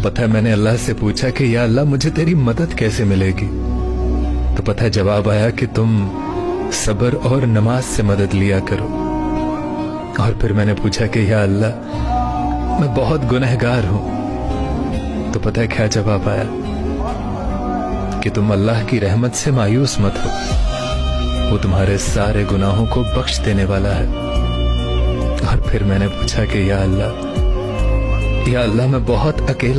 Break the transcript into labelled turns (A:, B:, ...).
A: पता है मैंने अल्लाह से पूछा कि या अल्लाह मुझे तेरी मदद कैसे मिलेगी। तो पता है जवाब आया कि तुम सब्र और नमाज से मदद लिया करो। और फिर मैंने पूछा कि या अल्लाह मैं बहुत गुनहगार हूं। तो पता है क्या जवाब आया कि तुम अल्लाह की रहमत से मायूस मत हो, वो तुम्हारे सारे गुनाहों को बख्श देने वाला है। और फिर मैंने पूछा कि या अल्लाह मैं बहुत अकेला